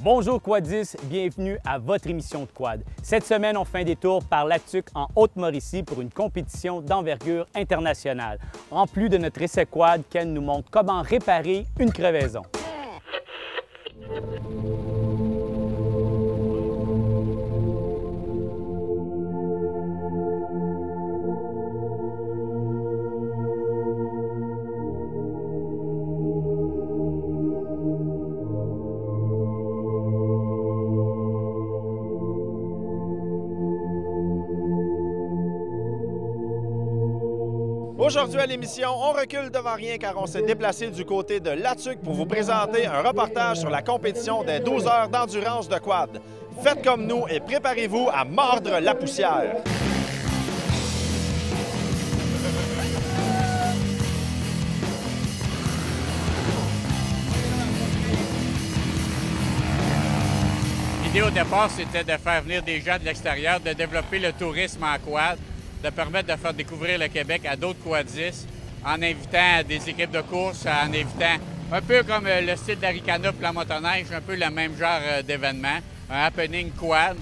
Bonjour Quadistes, bienvenue à votre émission de quad. Cette semaine, on fait un détour par Latuc en Haute-Mauricie pour une compétition d'envergure internationale. En plus de notre essai quad, Ken nous montre comment réparer une crevaison. Aujourd'hui à l'émission, on recule devant rien car on s'est déplacé du côté de Latuc pour vous présenter un reportage sur la compétition des 12 heures d'endurance de quad. Faites comme nous et préparez-vous à mordre la poussière. L'idée au départ, c'était de faire venir des gens de l'extérieur, de développer le tourisme en quad, de permettre de faire découvrir le Québec à d'autres quadistes en invitant des équipes de course, en invitant un peu comme le style d'Aricana pour la motoneige, un peu le même genre d'événement, un happening quad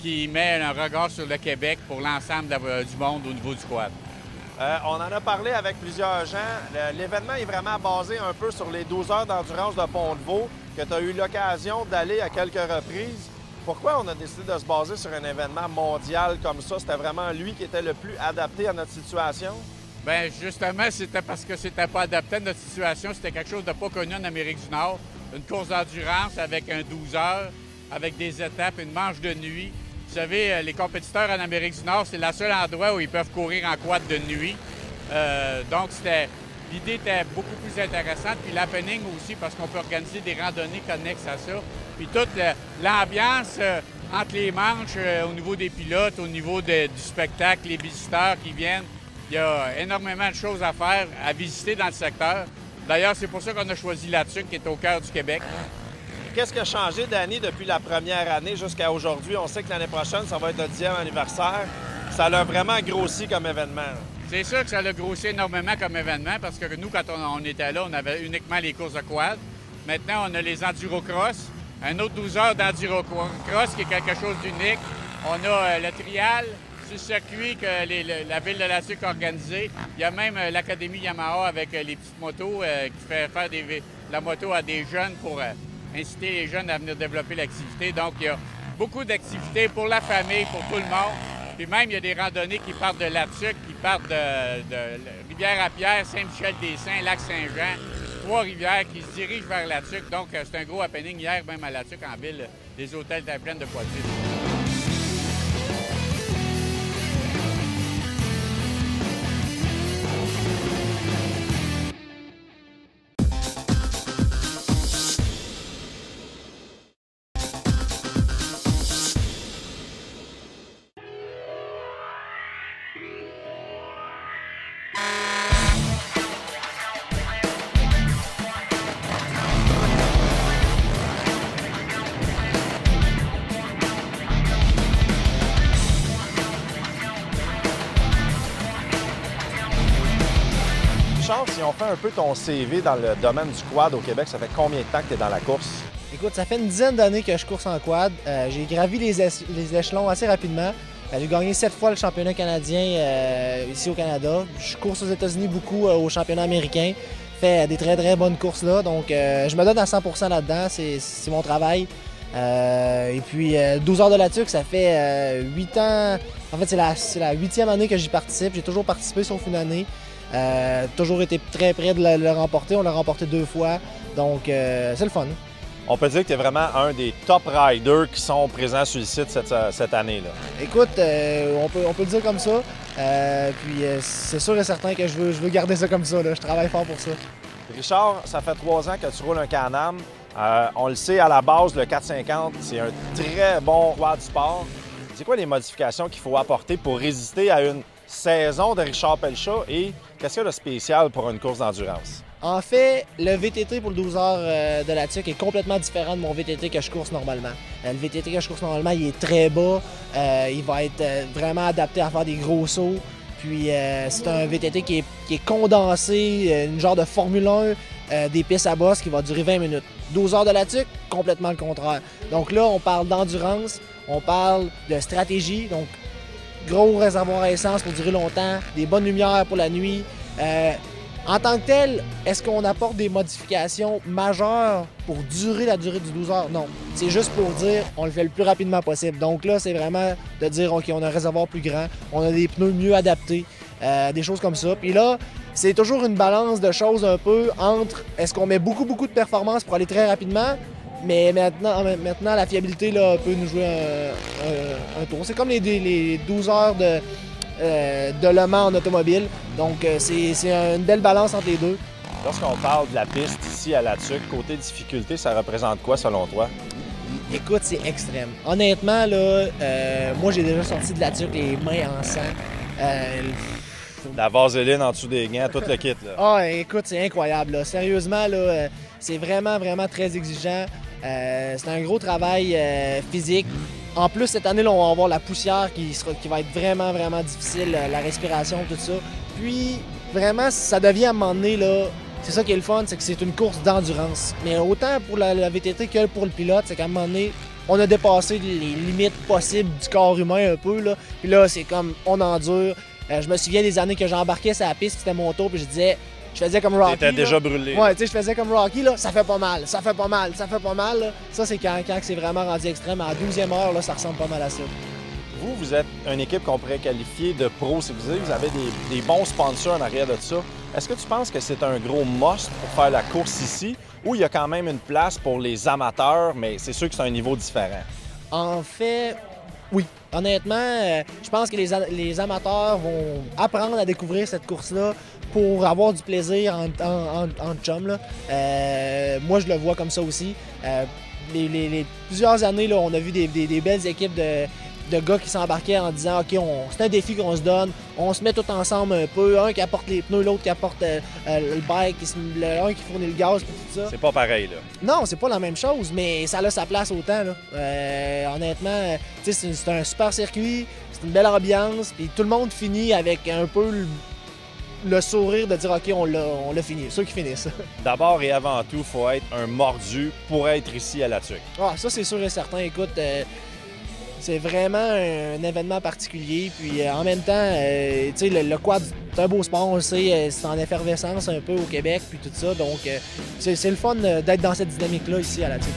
qui met un regard sur le Québec pour l'ensemble du monde au niveau du quad. On en a parlé avec plusieurs gens. L'événement est vraiment basé un peu sur les 12 heures d'endurance de Pont-de-Vaux que tu as eu l'occasion d'aller à quelques reprises. Pourquoi on a décidé de se baser sur un événement mondial comme ça? C'était vraiment lui qui était le plus adapté à notre situation? Bien, justement, c'était parce que c'était pas adapté à notre situation. C'était quelque chose de pas connu en Amérique du Nord. Une course d'endurance avec un 12 heures, avec des étapes, une manche de nuit. Vous savez, les compétiteurs en Amérique du Nord, c'est le seul endroit où ils peuvent courir en quad de nuit. Donc, l'idée était beaucoup plus intéressante. Puis l'happening aussi, parce qu'on peut organiser des randonnées connexes à ça. Puis toute l'ambiance entre les manches, au niveau des pilotes, au niveau du spectacle, les visiteurs qui viennent. Il y a énormément de choses à faire, à visiter dans le secteur. D'ailleurs, c'est pour ça qu'on a choisi Latuc, qui est au cœur du Québec. Qu'est-ce qui a changé, Danny, depuis la première année jusqu'à aujourd'hui? On sait que l'année prochaine, ça va être le 10e anniversaire. Ça a vraiment grossi comme événement. C'est sûr que ça a grossi énormément comme événement parce que nous, quand on était là, on avait uniquement les courses de quad. Maintenant, on a les endurocross. Un autre 12 heures d'endurocross qui est quelque chose d'unique. On a le trial sur circuit que la ville de Latuc a organisé. Il y a même l'Académie Yamaha avec les petites motos qui fait faire la moto à des jeunes pour inciter les jeunes à venir développer l'activité. Donc, il y a beaucoup d'activités pour la famille, pour tout le monde. Puis même, il y a des randonnées qui partent de Latuc, qui partent de Rivière-à-Pierre, Saint-Michel-des-Saints, Lac-Saint-Jean, Trois-Rivières, qui se dirigent vers Latuc. Donc, c'est un gros happening hier, même à Latuc, en ville, des hôtels étaient pleins de quadistes. Si on fait un peu ton CV dans le domaine du quad au Québec, ça fait combien de temps que tu es dans la course? Écoute, ça fait une dizaine d'années que je course en quad. J'ai gravi les échelons assez rapidement. J'ai gagné 7 fois le championnat canadien ici au Canada. Je course aux États-Unis beaucoup au championnat américain. Fais des très bonnes courses là. Donc, je me donne à 100% là-dedans. C'est mon travail. Et puis, 12 heures de Latuc, ça fait 8 ans. En fait, c'est la 8e année que j'y participe. J'ai toujours participé sauf une année. Toujours été très près de le remporter. On l'a remporté 2 fois. Donc, c'est le fun. On peut dire que tu es vraiment un des top riders qui sont présents sur le site cette année-là. Écoute, on peut le dire comme ça. C'est sûr et certain que je veux garder ça comme ça. Là. Je travaille fort pour ça. Richard, ça fait 3 ans que tu roules un Can-Am. On le sait, à la base, le 450, c'est un très bon quad sport. C'est quoi les modifications qu'il faut apporter pour résister à une saison de Richard Pelchat et qu'est-ce qu'il y a de spécial pour une course d'endurance? En fait, le VTT pour le 12 heures de la TUC est complètement différent de mon VTT que je course normalement. Le VTT que je course normalement, il est très bas. Il va être vraiment adapté à faire des gros sauts. Puis c'est un VTT qui est condensé, une genre de Formule 1 des pistes à bosse qui va durer 20 minutes. 12 heures de la TUC, complètement le contraire. Donc là, on parle d'endurance, on parle de stratégie, donc gros réservoir à essence pour durer longtemps, des bonnes lumières pour la nuit. En tant que tel, est-ce qu'on apporte des modifications majeures pour durer la durée du 12 heures? Non. C'est juste pour dire on le fait le plus rapidement possible. Donc là, c'est vraiment de dire OK, on a un réservoir plus grand, on a des pneus mieux adaptés, des choses comme ça. Puis là, c'est toujours une balance de choses un peu entre est-ce qu'on met beaucoup de performance pour aller très rapidement, mais maintenant la fiabilité là, peut nous jouer un tour. C'est comme les 12 heures de Le Mans en automobile. Donc, c'est une belle balance entre les deux. Lorsqu'on parle de la piste ici à la TUC, côté difficulté, ça représente quoi selon toi? Écoute, c'est extrême. Honnêtement, là, moi, j'ai déjà sorti de la TUC les mains en sang. La vaseline en dessous des gants, tout le kit. Là. Ah, écoute, c'est incroyable. Là. Sérieusement, là, c'est vraiment très exigeant. C'est un gros travail physique. En plus, cette année, là, on va avoir la poussière qui va être vraiment difficile, la respiration, tout ça. Puis, vraiment, ça devient à un moment donné, là, c'est ça qui est le fun, c'est que c'est une course d'endurance. Mais autant pour la VTT que pour le pilote, c'est qu'à un moment donné, on a dépassé les limites possibles du corps humain un peu, là. Puis là, c'est comme, on endure. Je me souviens des années que j'embarquais sur la piste, c'était mon tour, puis je faisais comme Rocky. T'étais déjà brûlé. Ouais, tu sais, je faisais comme Rocky, là, ça fait pas mal. Là. Ça, c'est quand c'est vraiment rendu extrême. À la 12e heure, là, ça ressemble pas mal à ça. Vous êtes une équipe qu'on pourrait qualifier de pro, si vous avez des bons sponsors en arrière de ça. Est-ce que tu penses que c'est un gros must pour faire la course ici ou il y a quand même une place pour les amateurs, mais c'est sûr que c'est un niveau différent? En fait, oui. Honnêtement, je pense que les amateurs vont apprendre à découvrir cette course-là pour avoir du plaisir en chum. Là. Moi, je le vois comme ça aussi. Plusieurs années, là, on a vu des belles équipes de gars qui s'embarquaient en disant OK, c'est un défi qu'on se donne, on se met tout ensemble un peu, un qui apporte les pneus, l'autre qui apporte le bike, un qui fournit le gaz, tout ça. C'est pas pareil, là. Non, c'est pas la même chose, mais ça a sa place autant. Là. Honnêtement, c'est un super circuit, c'est une belle ambiance, puis tout le monde finit avec un peu le sourire de dire OK, on l'a fini, ceux qui finissent. D'abord et avant tout, il faut être un mordu pour être ici à la TUC. Ah, ça, c'est sûr et certain. Écoute, c'est vraiment un événement particulier. Puis en même temps, tu sais, le quad, c'est un beau sport, on le sait, c'est en effervescence un peu au Québec, puis tout ça. Donc, c'est le fun d'être dans cette dynamique-là ici à la TUC.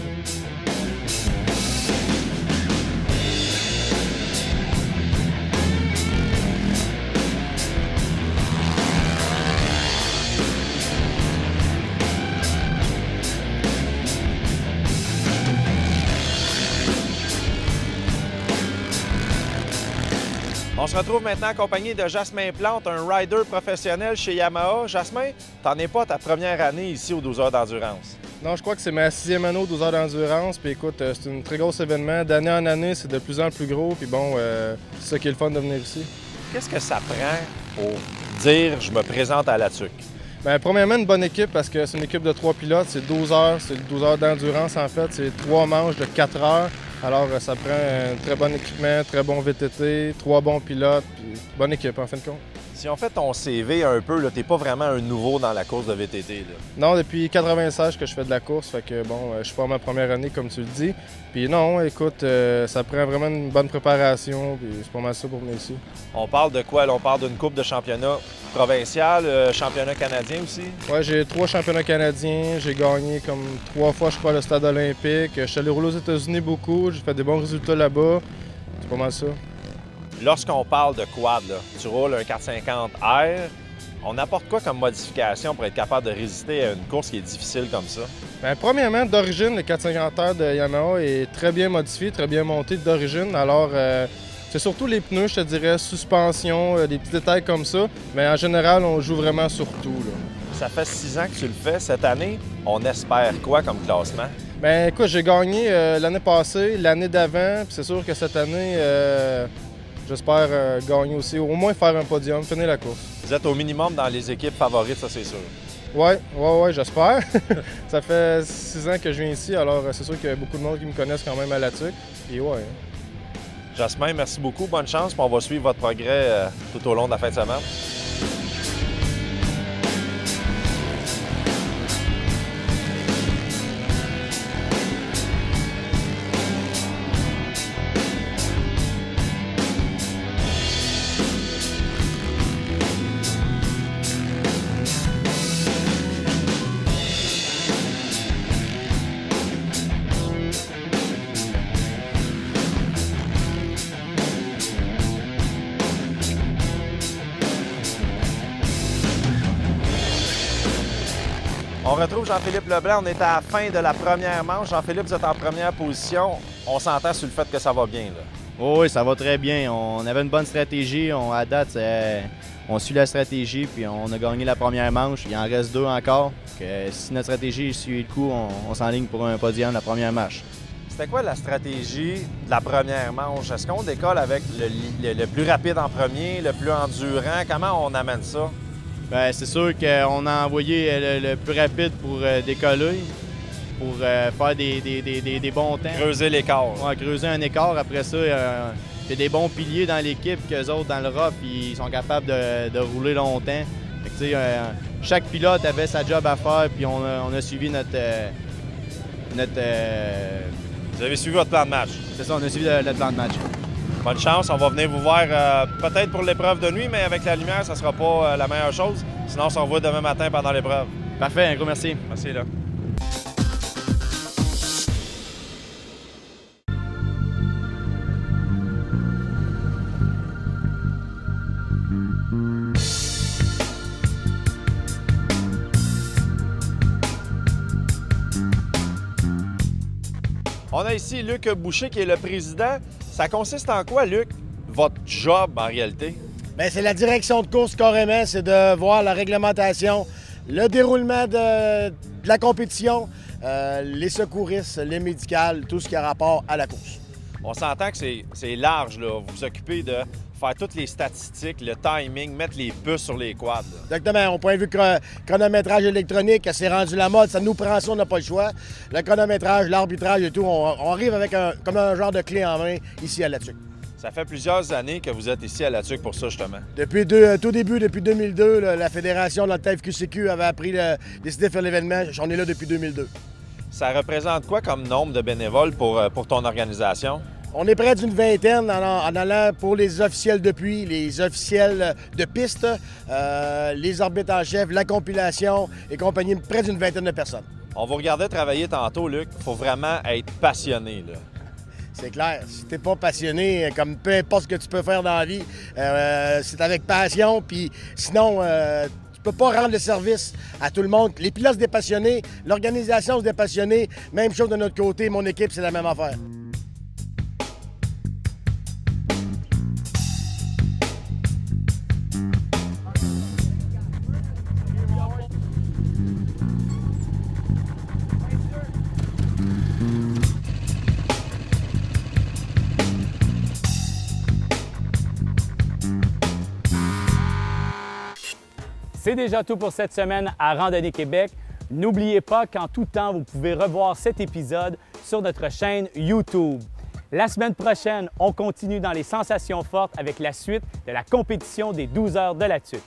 On se retrouve maintenant accompagné de Jasmin Plante, un rider professionnel chez Yamaha. Jasmin, t'en es pas ta première année ici aux 12 heures d'endurance? Non, je crois que c'est ma 6e année aux 12 heures d'endurance. Puis écoute, c'est un très gros événement. D'année en année, c'est de plus en plus gros. Puis bon, c'est ça qui est le fun de venir ici. Qu'est-ce que ça prend pour dire « je me présente à la TUC » ? Bien, premièrement, une bonne équipe parce que c'est une équipe de 3 pilotes. C'est 12 heures, c'est 12 heures d'endurance en fait. C'est 3 manches de 4 heures. Alors, ça prend un très bon équipement, très bon VTT, 3 bons pilotes, puis bonne équipe en fin de compte. Si on fait ton CV un peu, t'es pas vraiment un nouveau dans la course de VTT. Là. Non, depuis 96 que je fais de la course, fait que bon, je suis pas ma première année comme tu le dis. Puis non, écoute, ça prend vraiment une bonne préparation, puis c'est pas mal ça pour venir ici. On parle de quoi? Là, on parle d'une coupe de championnat provincial, championnat canadien aussi? Oui, j'ai 3 championnats canadiens. J'ai gagné comme 3 fois, je crois, le stade olympique. Je suis allé rouler aux États-Unis beaucoup. J'ai fait des bons résultats là-bas. C'est pas mal ça. Lorsqu'on parle de quad, là, tu roules un 450R, On apporte quoi comme modification pour être capable de résister à une course qui est difficile comme ça? Bien, premièrement, d'origine, le 450 heures de Yamaha est très bien modifié, très bien monté d'origine. Alors, c'est surtout les pneus, je te dirais, suspension, des petits détails comme ça. Mais en général, on joue vraiment sur tout, là. Ça fait 6 ans que tu le fais. Cette année, on espère quoi comme classement? Bien, écoute, j'ai gagné l'année passée, l'année d'avant, puis c'est sûr que cette année, j'espère gagner aussi, au moins faire un podium, finir la course. Vous êtes au minimum dans les équipes favorites, ça c'est sûr. Oui, j'espère. Ça fait 6 ans que je viens ici, alors c'est sûr qu'il y a beaucoup de monde qui me connaissent quand même à la TUC. Et ouais. Jasmin, merci beaucoup, bonne chance, puis on va suivre votre progrès tout au long de la fin de semaine. On retrouve Jean-Philippe Leblanc. On est à la fin de la première manche. Jean-Philippe, vous êtes en première position. On s'entend sur le fait que ça va bien, là. Oui, ça va très bien. On avait une bonne stratégie. À date, on suit la stratégie, puis on a gagné la première manche. Il en reste 2 encore. Si notre stratégie suit le coup, on s'enligne pour un podium la première marche. C'était quoi la stratégie de la première manche? Est-ce qu'on décolle avec le plus rapide en premier, le plus endurant? Comment on amène ça? Bien, c'est sûr qu'on a envoyé le plus rapide pour décoller, pour faire des bons temps. Creuser l'écart. Ouais, creuser un écart. Après ça, il y a des bons piliers dans l'équipe qu'eux autres, dans le rough, ils sont capables de rouler longtemps. Fait que, chaque pilote avait sa job à faire, puis on a suivi notre Vous avez suivi votre plan de match. C'est ça, on a suivi le plan de match. Bonne chance, on va venir vous voir peut-être pour l'épreuve de nuit, mais avec la lumière, ça ne sera pas la meilleure chose. Sinon, on se revoit demain matin pendant l'épreuve. Parfait, un gros merci. Merci, là. On a ici Luc Boucher qui est le président. Ça consiste en quoi, Luc, votre job en réalité? Bien, c'est la direction de course carrément, c'est de voir la réglementation, le déroulement de la compétition, les secouristes, les médicales, tout ce qui a rapport à la course. On s'entend que c'est large, là. Vous vous occupez de faire toutes les statistiques, le timing, mettre les puces sur les quads. Là. Exactement. Au point de vue chronométrage électronique, c'est rendu la mode. Ça nous prend ça, on n'a pas le choix. Le chronométrage, l'arbitrage et tout, on arrive avec comme un genre de clé en main ici à la TUC. Ça fait plusieurs années que vous êtes ici à la TUC pour ça, justement. Depuis tout début, depuis 2002, la fédération de la FQCQ avait décidé de faire l'événement. On est là depuis 2002. Ça représente quoi comme nombre de bénévoles pour ton organisation? On est près d'une vingtaine en allant pour les officiels de pluie, les officiels de piste, les arbitres en chef, la compilation et compagnie, près d'une vingtaine de personnes. On vous regardait travailler tantôt, Luc. Il faut vraiment être passionné, là. C'est clair. Si t'es pas passionné, comme peu importe ce que tu peux faire dans la vie, c'est avec passion. Puis sinon, tu peux pas rendre le service à tout le monde. Les pilotes, c'est des passionnés. L'organisation, c'est des passionnés. Même chose de notre côté. Mon équipe, c'est la même affaire. C'est déjà tout pour cette semaine à Randonnée Québec. N'oubliez pas qu'en tout temps, vous pouvez revoir cet épisode sur notre chaîne YouTube. La semaine prochaine, on continue dans les sensations fortes avec la suite de la compétition des 12 heures de la TUC.